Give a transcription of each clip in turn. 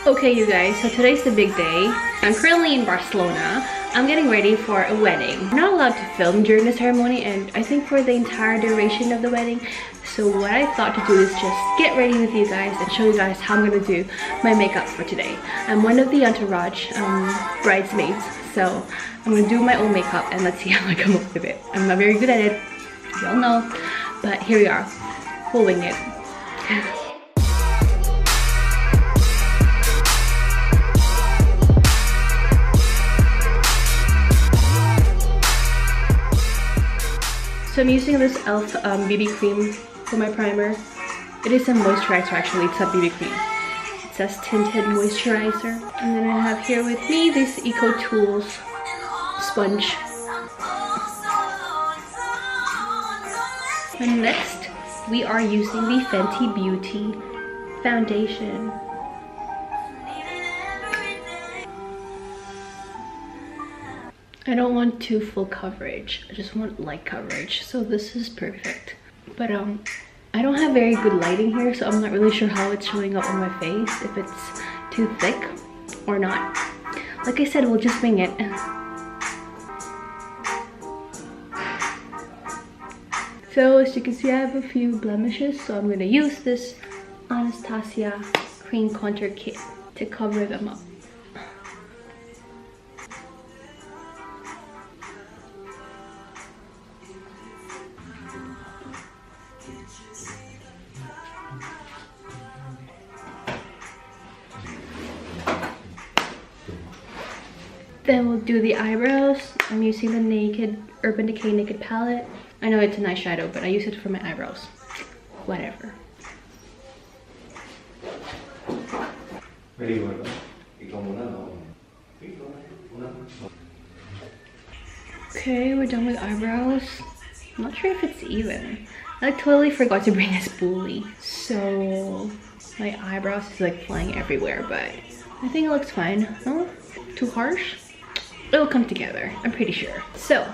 Okay you guys, so today's the big day. I'm currently in Barcelona. I'm getting ready for a wedding. I'm not allowed to film during the ceremony and I think for the entire duration of the wedding. So what I thought to do is just get ready with you guys and show you guys how I'm gonna do my makeup for today. I'm one of the entourage bridesmaids, so I'm gonna do my own makeup and let's see how I come up with it. I'm not very good at it, you all know, but here we are, we'll wing it. So I'm using this e.l.f. BB cream for my primer. It is a moisturizer actually, it's a BB cream. It says tinted moisturizer. And then I have here with me this Eco Tools sponge. And next, we are using the Fenty Beauty foundation. I don't want too full coverage, I just want light coverage, so this is perfect. But I don't have very good lighting here, so I'm not really sure how it's showing up on my face, if it's too thick or not. Like I said, we'll just wing it. So as you can see, I have a few blemishes, so I'm gonna use this Anastasia cream contour kit to cover them up. Then we'll do the eyebrows. I'm using the Urban Decay Naked palette. I know it's an eyeshadow, but I use it for my eyebrows. Whatever. Okay, we're done with eyebrows. I'm not sure if it's even. I totally forgot to bring a spoolie, so my eyebrows is like flying everywhere, but I think it looks fine. No? Too harsh? It'll come together, I'm pretty sure. So,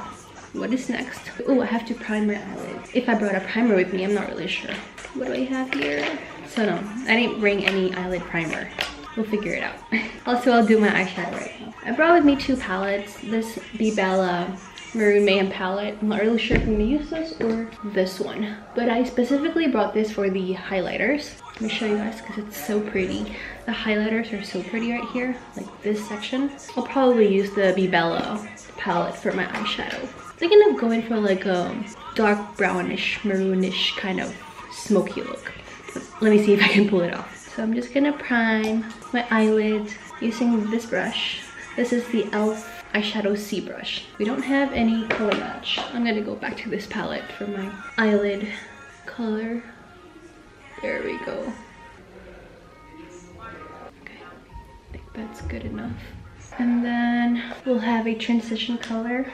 what is next? Oh, I have to prime my eyelids. If I brought a primer with me, I'm not really sure. What do I have here? So no, I didn't bring any eyelid primer. We'll figure it out. Also, I'll do my eyeshadow right now. I brought with me two palettes. This Bella Maroon Mayhem palette. I'm not really sure if I'm gonna use this or this one. But I specifically brought this for the highlighters. Let me show you guys because it's so pretty. The highlighters are so pretty right here, like this section. I'll probably use the Bella palette for my eyeshadow. Thinking of going for like a dark brownish, maroonish kind of smoky look. But let me see if I can pull it off. So I'm just gonna prime my eyelids using this brush. This is the e.l.f. eyeshadow C brush. We don't have any color match. I'm gonna go back to this palette for my eyelid color. There we go. Okay, I think that's good enough. And then we'll have a transition color.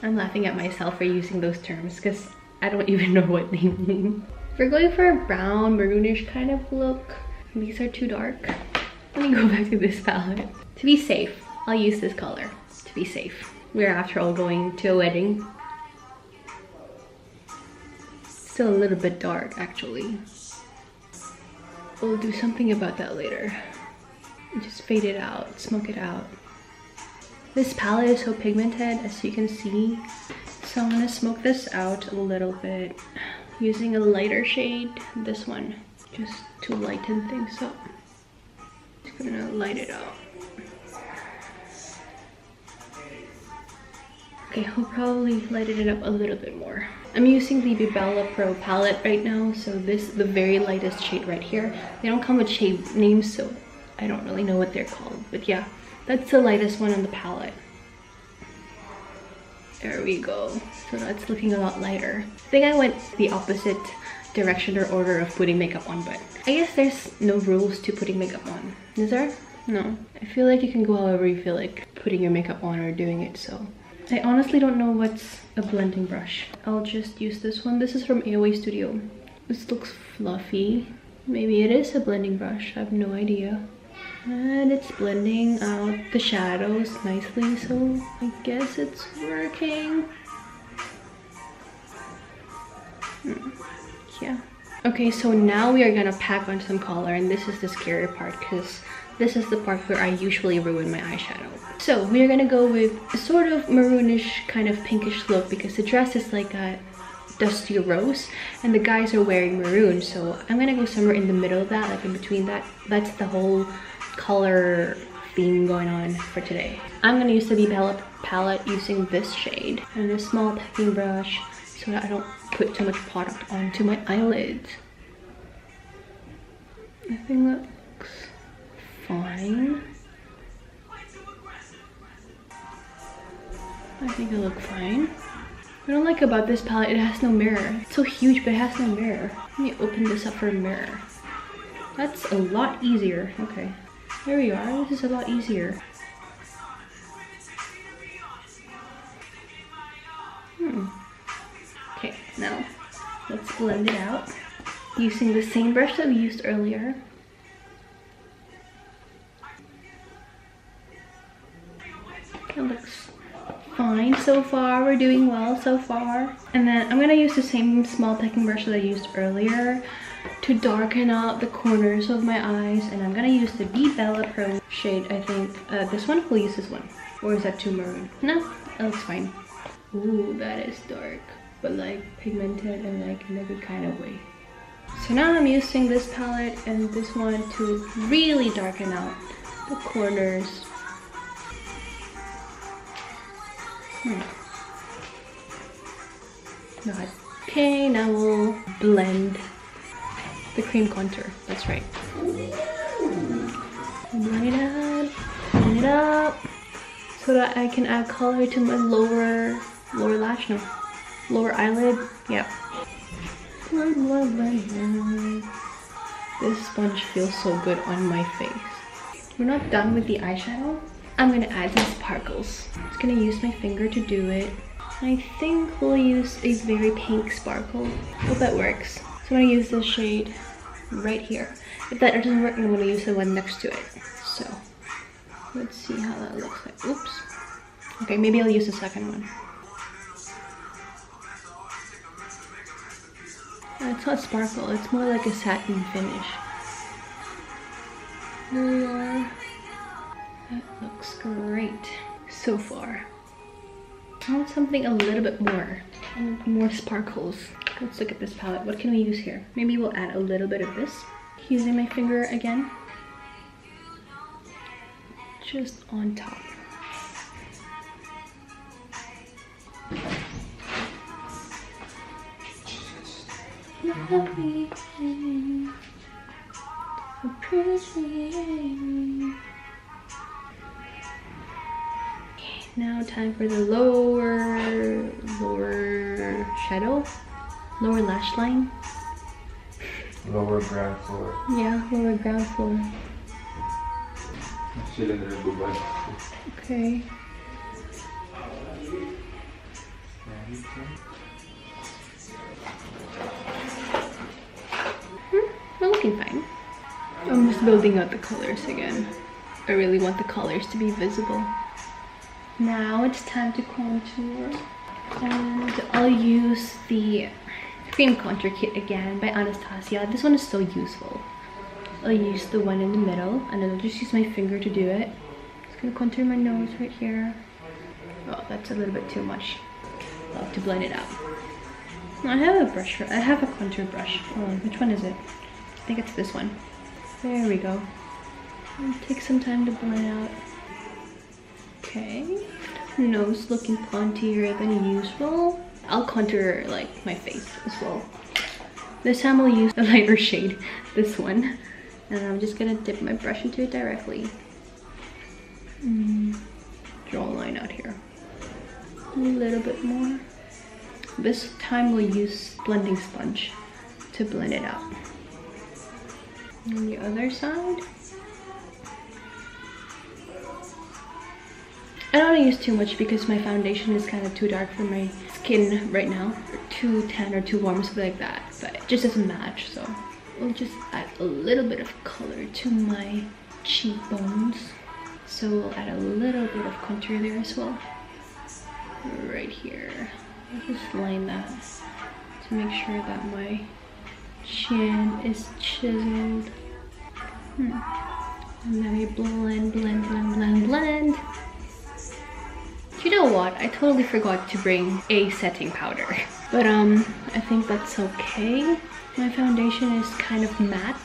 I'm laughing at myself for using those terms because I don't even know what they mean. We're going for a brown, maroonish kind of look. These are too dark. Let me go back to this palette. To be safe, I'll use this color. To be safe. We're after all going to a wedding. Still a little bit dark actually. We'll do something about that later. Just fade it out, smoke it out. This palette is so pigmented as you can see. So I'm gonna smoke this out a little bit using a lighter shade, this one, just to lighten things up. Just gonna light it out. Okay, I'll probably lighten it up a little bit more. I'm using the Bella Pro palette right now, so this the very lightest shade right here. They don't come with shade names, so I don't really know what they're called, but yeah, that's the lightest one on the palette. There we go. So that's looking a lot lighter. I think I went the opposite direction or order of putting makeup on, but I guess there's no rules to putting makeup on. Is there? No. I feel like you can go however you feel like putting your makeup on or doing it, so. I honestly don't know what's a blending brush. I'll just use this one. This is from AOA Studio. This looks fluffy. Maybe it is a blending brush, I have no idea. And it's blending out the shadows nicely, so I guess it's working. Yeah. Okay, so now we are gonna pack on some color, and this is the scary part because this is the part where I usually ruin my eyeshadow. So we are gonna go with a sort of maroonish kind of pinkish look because the dress is like a dusty rose and the guys are wearing maroon, so I'm gonna go somewhere in the middle of that, like in between that. That's the whole color theme going on for today. I'm gonna use the BLOGPOST palette using this shade and a small packing brush so that I don't put too much product onto my eyelids. I think that looks fine. I think it looks fine. What I don't like about this palette, it has no mirror. It's so huge, but it has no mirror. Let me open this up for a mirror. That's a lot easier. Okay, there we are. This is a lot easier. Okay, now let's blend it out using the same brush that we used earlier. It looks fine so far. We're doing well so far. And then I'm gonna use the same small packing brush that I used earlier to darken out the corners of my eyes, and I'm gonna use the BLOGPOST shade. I think this one. We'll use this one. Or is that too maroon? No, it looks fine. Ooh, that is dark, but like pigmented and like in a good kind of way. So now I'm using this palette and this one to really darken out the corners. God. Okay, now we'll blend the cream contour. That's right. Blend it up, so that I can add color to my lower lash, no, lower eyelid. Yeah. This sponge feels so good on my face. We're not done with the eyeshadow. I'm gonna add some sparkles. I'm just gonna use my finger to do it. I think we'll use a very pink sparkle. Hope that works. So I'm gonna use this shade right here. If that doesn't work, I'm gonna use the one next to it. So let's see how that looks like. Oops. Okay, maybe I'll use the second one. It's not sparkle, it's more like a satin finish. There we are. That looks great so far. I want something a little bit more sparkles. Let's look at this palette. What can we use here? Maybe we'll add a little bit of this. Using my finger again. Just on top. Now time for the lower shadow, lower lash line. Lower ground floor. Yeah, lower ground floor. Okay. We're looking fine. I'm just building out the colors again. I really want the colors to be visible. Now it's time to contour, and I'll use the cream contour kit again by Anastasia. This one is so useful. I'll use the one in the middle, and then I'll just use my finger to do it. Just gonna contour my nose right here. Oh, that's a little bit too much. I'll have to blend it out. I have a brush. I have a contour brush. Hold on, which one is it? I think it's this one. There we go. It'll take some time to blend out. Okay, nose looking pointier than usual. I'll contour like my face as well. This time I'll use the lighter shade, this one, and I'm just gonna dip my brush into it directly. Draw a line out here. A little bit more. This time we'll use blending sponge to blend it out. On the other side. I don't want to use too much because my foundation is kind of too dark for my skin right now, or too tan or too warm, something like that, but it just doesn't match. So we'll just add a little bit of color to my cheekbones, so we'll add a little bit of contour there as well, right here. I'll just line that to make sure that my Chin is chiseled. And then we blend, blend, blend, blend, blend. You know what? I totally forgot to bring a setting powder. But I think that's okay. My foundation is kind of matte,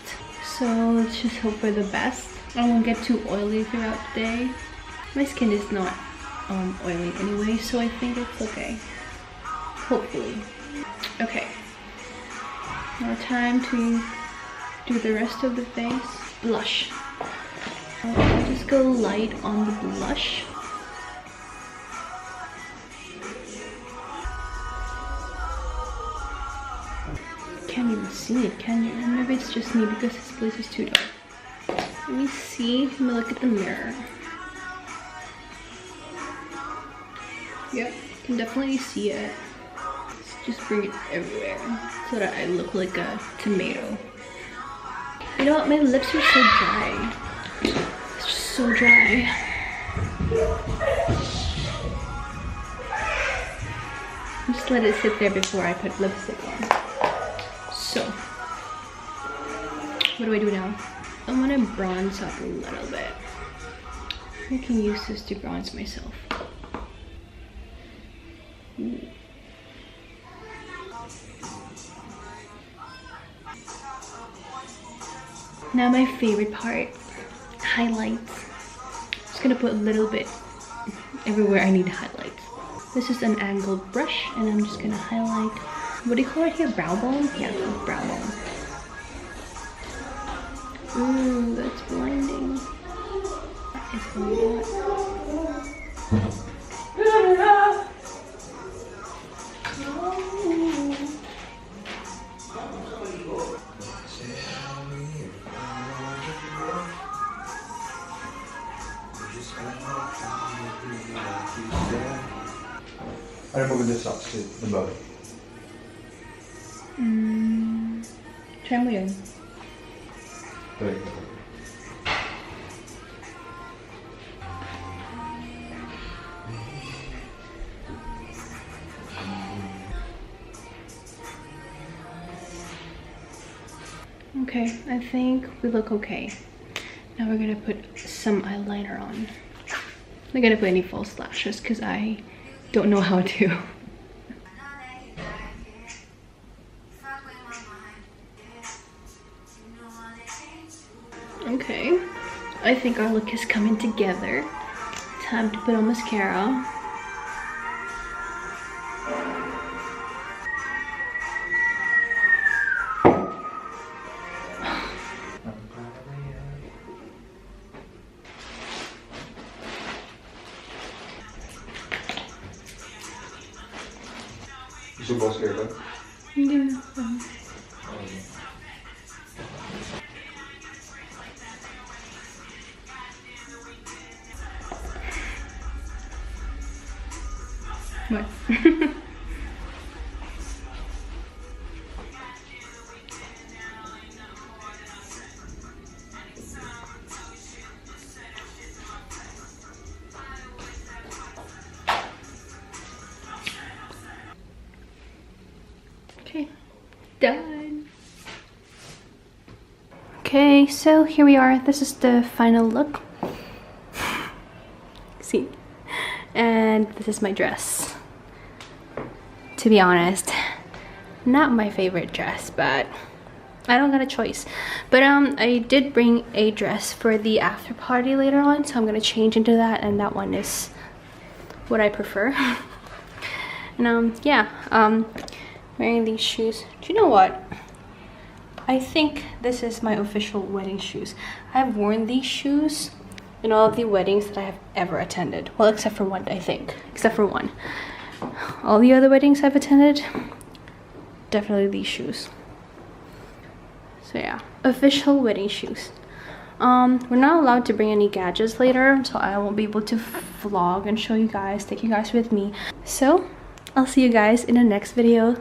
so let's just hope for the best. I won't get too oily throughout the day. My skin is not oily anyway, so I think it's okay. Hopefully. Okay. Now time to do the rest of the face. Blush. I'll just go light on the blush. Can't even see it, can you? Maybe it's just me because this place is too dark. Let me see. Let me look at the mirror. Yep, can definitely see it. Let's just bring it everywhere so that I look like a tomato. You know what? My lips are so dry. It's just so dry. Just let it sit there before I put lipstick on. So, what do I do now? I want to bronze up a little bit. I can use this to bronze myself. Ooh. Now my favorite part, highlights. I'm just gonna put a little bit everywhere I need highlights. This is an angled brush and I'm just gonna highlight, what do you call it here, brow bone? Yeah, brow bone. Ooh, that's blinding. It's blinding. Ano maganda sa outfit na bagay? Try mo yun. Try. Okay, I think we look okay. Now we're gonna put some eyeliner on. I'm not gonna put any false lashes because I don't know how to. Okay, I think our look is coming together. Time to put on mascara. Gusto boss Carla? Hindi na. What? Okay, done. Okay, so here we are. This is the final look. See? And this is my dress. To be honest, not my favorite dress, but I don't got a choice. But I did bring a dress for the after party later on, so I'm gonna change into that, and that one is what I prefer. And yeah, wearing these shoes. Do you know what? I think this is my official wedding shoes. I've worn these shoes in all of the weddings that I have ever attended. Well, except for one, I think. Except for one. All the other weddings I've attended, definitely these shoes. So yeah, official wedding shoes. We're not allowed to bring any gadgets later, so I won't be able to vlog and show you guys, take you guys with me. So I'll see you guys in the next video.